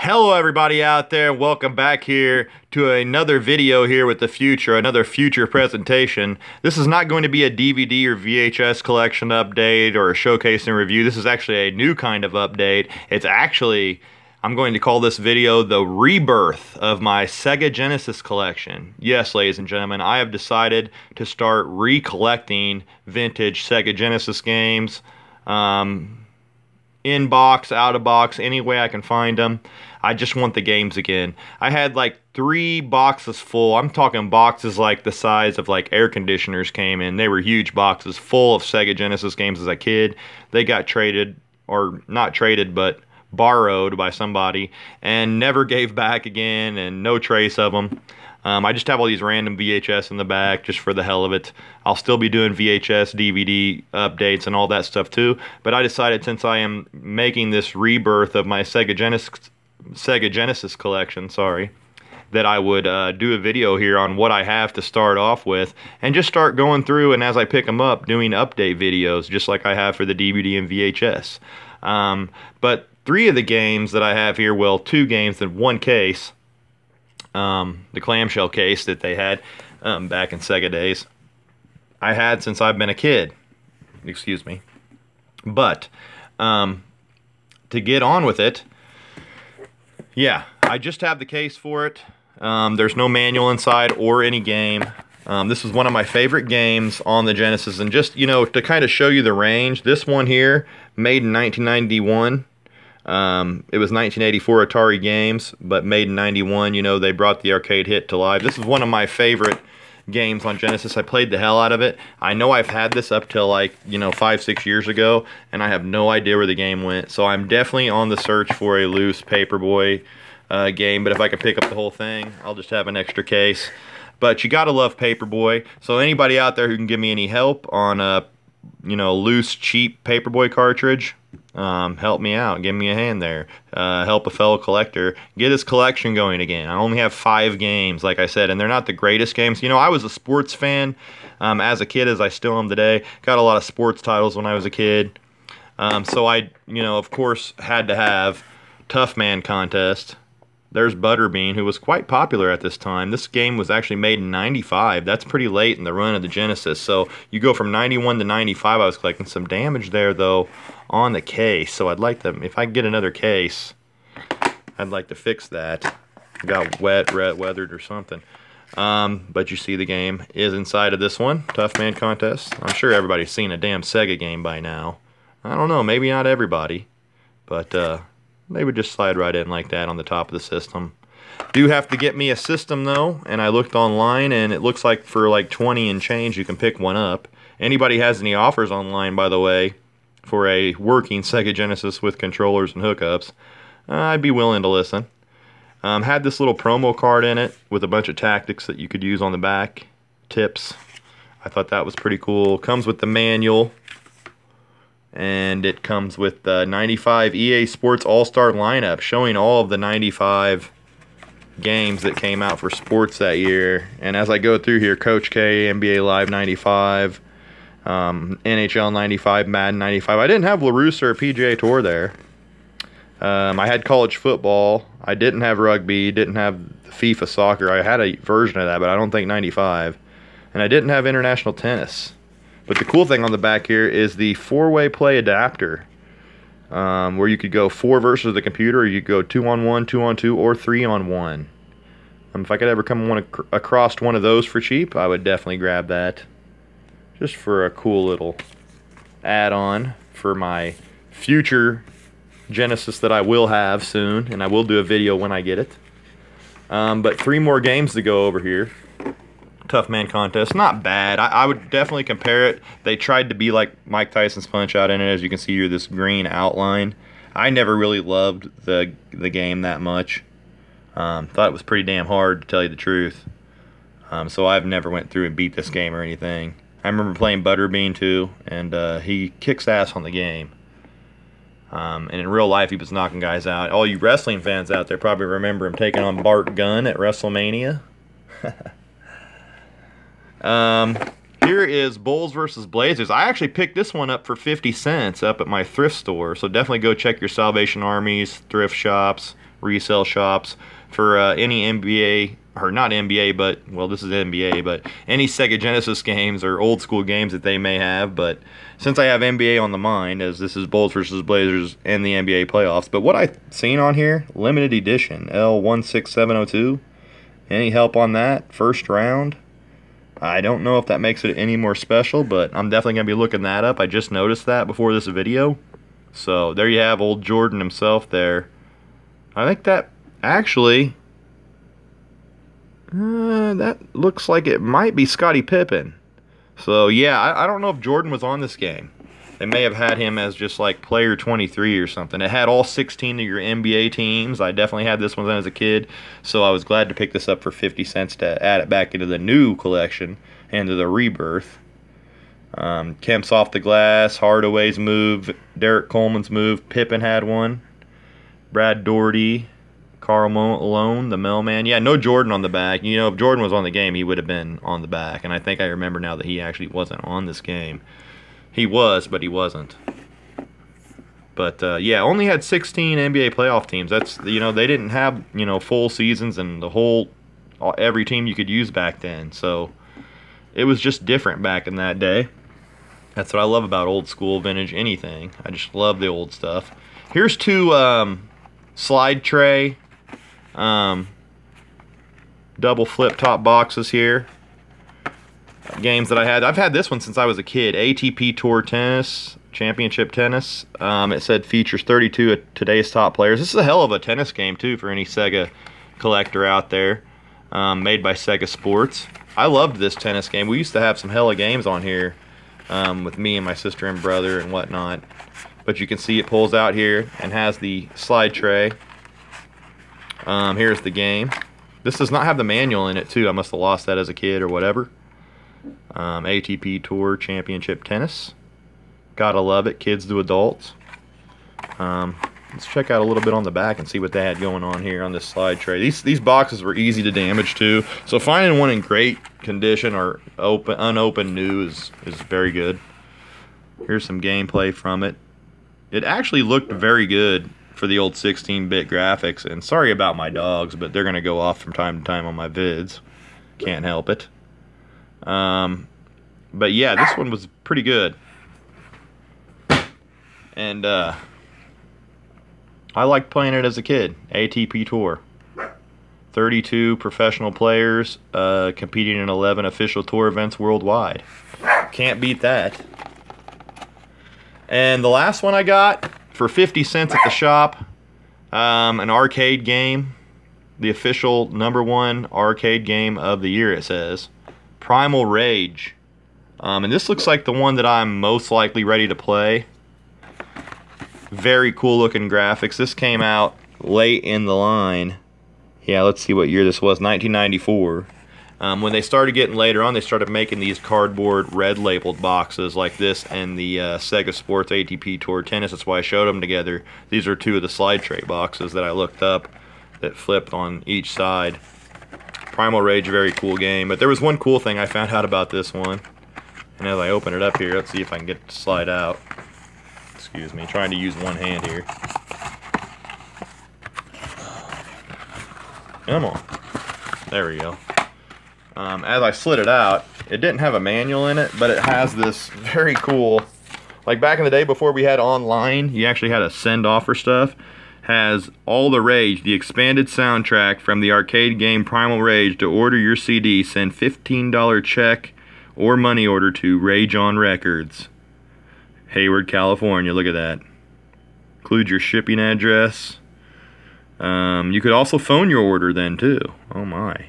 Hello everybody out there, welcome back here to another video here with the future, another future presentation. This is not going to be a DVD or VHS collection update or a showcase and review. This is actually a new kind of update. It's actually, I'm going to call this video the rebirth of my Sega Genesis collection. Yes, ladies and gentlemen, I have decided to start recollecting vintage Sega Genesis games. In box, out of box, any way I can find them. I just want the games again. I had like 3 boxes full. I'm talking boxes like the size of like air conditioners came in. They were huge boxes full of Sega Genesis games as a kid. They got traded, or not traded, but borrowed by somebody and never gave back again, and no trace of them. I just have all these random VHS in the back just for the hell of it. I'll still be doing VHS, DVD updates and all that stuff too, but I decided, since I am making this rebirth of my Sega Genesis collection, that I would do a video here on what I have to start off with, and just start going through, and as I pick them up, doing update videos just like I have for the DVD and VHS. But 3 of the games that I have here, well, 2 games in 1 case, the clamshell case that they had back in Sega days, I had since I've been a kid. Excuse me. But to get on with it, yeah, I just have the case for it. There's no manual inside or any game. This is one of my favorite games on the Genesis, and just, you know, to kind of show you the range, this one here, made in 1991. It was 1984 Atari games, but made in 91. You know, they brought the arcade hit to life. This is one of my favorite games on Genesis. I played the hell out of it. I know I've had this up till, like, you know, 5-6 years ago, and I have no idea where the game went. So I'm definitely on the search for a loose Paperboy game, but if I can pick up the whole thing, I'll just have an extra case. But you gotta love Paperboy. So anybody out there who can give me any help on a, you know, loose, cheap Paperboy cartridge, help me out, give me a hand there, help a fellow collector get his collection going again. I only have 5 games, like I said, and they're not the greatest games. You know, I was a sports fan as a kid, as I still am today. Got a lot of sports titles when I was a kid, so I, you know, of course, had to have Tough Man Contest. There's Butterbean, who was quite popular at this time. This game was actually made in 95. That's pretty late in the run of the Genesis. So you go from 91 to 95. I was collecting some damage there, though, on the case. So I'd like to, if I get another case, I'd like to fix that. Got wet, weathered, or something. But you see the game is inside of this one, Tough Man Contest. I'm sure everybody's seen a damn Sega game by now. I don't know, maybe not everybody, but they would just slide right in like that on the top of the system. Do have to get me a system though, and I looked online, and it looks like for like 20 and change you can pick one up. Anybody has any offers online, by the way, for a working Sega Genesis with controllers and hookups, I'd be willing to listen. Had this little promo card in it with a bunch of tactics that you could use on the back, tips. I thought that was pretty cool. Comes with the manual. And it comes with the 95 EA Sports All-Star lineup, showing all of the 95 games that came out for sports that year. And as I go through here, Coach K, NBA Live 95, NHL 95, Madden 95. I didn't have LaRussa or PGA Tour there. I had college football. I didn't have rugby, didn't have FIFA soccer. I had a version of that, but I don't think 95. And I didn't have international tennis. But the cool thing on the back here is the 4-way play adapter, where you could go 4 versus the computer, or you could go 2-on-1, 2-on-2, or 3-on-1. If I could ever come across one of those for cheap, I would definitely grab that. Just for a cool little add-on for my future Genesis that I will have soon, and I will do a video when I get it. But 3 more games to go over here. Tough Man Contest, not bad. I would definitely compare it. They tried to be like Mike Tyson's Punch-Out in it. As you can see here, this green outline. I never really loved the game that much. Thought it was pretty damn hard, to tell you the truth. So I've never went through and beat this game or anything. I remember playing Butterbean too, and he kicks ass on the game. And in real life, he was knocking guys out. All you wrestling fans out there probably remember him taking on Bart Gunn at WrestleMania. Here is Bulls versus Blazers. I actually picked this one up for 50 cents up at my thrift store, so definitely go check your Salvation Armies, thrift shops, resale shops for any NBA, or not NBA, but, well, this is NBA, but any Sega Genesis games or old school games that they may have. But since I have NBA on the mind, as this is Bulls versus Blazers and the NBA playoffs, but what I've seen on here, limited edition, L16702, any help on that? First round? I don't know if that makes it any more special, but I'm definitely going to be looking that up. I just noticed that before this video. So there you have old Jordan himself there. I think that actually, that looks like it might be Scottie Pippen. So yeah, I don't know if Jordan was on this game. They may have had him as just like player 23 or something. It had all 16 of your NBA teams. I definitely had this one as a kid, so I was glad to pick this up for 50 cents to add it back into the new collection and to the Rebirth. Kemp's off the glass, Hardaway's move, Derek Coleman's move, Pippen had one, Brad Daugherty, Karl Malone, the mailman. Yeah, no Jordan on the back. You know, if Jordan was on the game, he would have been on the back, and I think I remember now that he actually wasn't on this game. He was, but he wasn't. But, yeah, only had 16 NBA playoff teams. That's, you know, they didn't have, you know, full seasons and the whole, every team you could use back then. So, it was just different back in that day. That's what I love about old school, vintage, anything. I just love the old stuff. Here's two slide tray, double flip top boxes here. Games that I had. I've had this one since I was a kid. ATP Tour Tennis, Championship Tennis. It said features 32 of today's top players. This is a hell of a tennis game, too, for any Sega collector out there. Made by Sega Sports. I loved this tennis game. We used to have some hella games on here with me and my sister and brother and whatnot. But you can see it pulls out here and has the slide tray. Here's the game. This does not have the manual in it, too. I must have lost that as a kid or whatever. ATP Tour Championship Tennis. Gotta love it, kids to adults. Let's check out a little bit on the back and see what they had going on here on this slide tray. These boxes were easy to damage too, so finding one in great condition or unopened new is very good. Here's some gameplay from it. It actually looked very good for the old 16-bit graphics, and sorry about my dogs, but they're gonna go off from time to time on my vids. Can't help it. But yeah, this one was pretty good. And, I liked playing it as a kid. ATP Tour. 32 professional players, competing in 11 official tour events worldwide. Can't beat that. And the last one I got, for 50 cents at the shop, an arcade game. The official #1 arcade game of the year, it says. Primal Rage. And this looks like the one that I'm most likely ready to play. Very cool looking graphics. This came out late in the line. Yeah, let's see what year this was. 1994. When they started getting later on, they started making these cardboard red labeled boxes like this and the Sega Sports ATP Tour Tennis. That's why I showed them together. These are two of the slide tray boxes that I looked up that flipped on each side. Primal Rage, very cool game. But there was one cool thing I found out about this one. And as I open it up here, let's see if I can get it to slide out. Excuse me, trying to use one hand here. Come on. There we go. As I slid it out, it didn't have a manual in it, but it has this very cool, like back in the day before we had online, you actually had to send off for stuff. Has All the Rage, the expanded soundtrack from the arcade game Primal Rage. To order your CD, send $15 check or money order to Rage On Records, Hayward, California. Look at that. Include your shipping address. You could also phone your order then too. Oh my.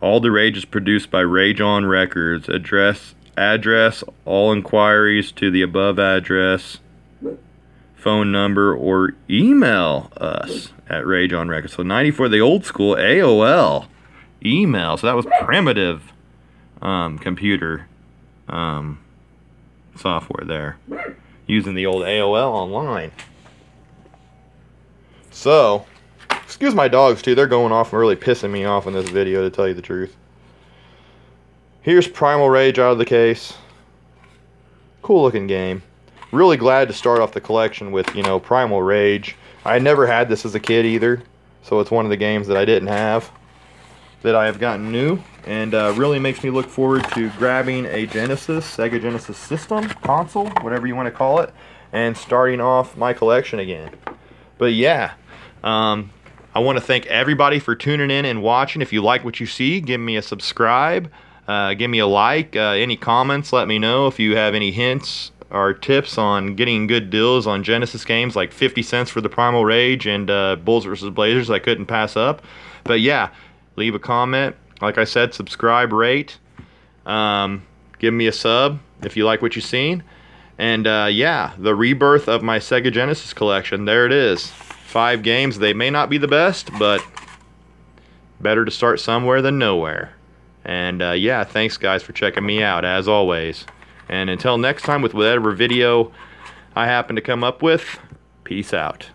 All the Rage is produced by Rage On Records. Address all inquiries to the above address, phone number, or email us at Rage On Records. So 94, the old school AOL email. So that was primitive computer software there, using the old AOL online. So, excuse my dogs too, they're going off and really pissing me off in this video, to tell you the truth. Here's Primal Rage out of the case. Cool looking game. Really glad to start off the collection with, you know, Primal Rage. I never had this as a kid either, so it's one of the games that I didn't have that I have gotten new, and really makes me look forward to grabbing a Sega Genesis system, console, whatever you want to call it, and starting off my collection again. But yeah, I want to thank everybody for tuning in and watching. If you like what you see, give me a subscribe, give me a like, any comments, let me know if you have any hints or tips on getting good deals on Genesis games, like 50 cents for the Primal Rage and Bulls vs. Blazers I couldn't pass up. But yeah, leave a comment. Like I said, subscribe, rate, give me a sub if you like what you've seen. And yeah, the rebirth of my Sega Genesis collection, there it is. 5 games. They may not be the best, but better to start somewhere than nowhere. And yeah, thanks guys for checking me out, as always. And until next time, with whatever video I happen to come up with, peace out.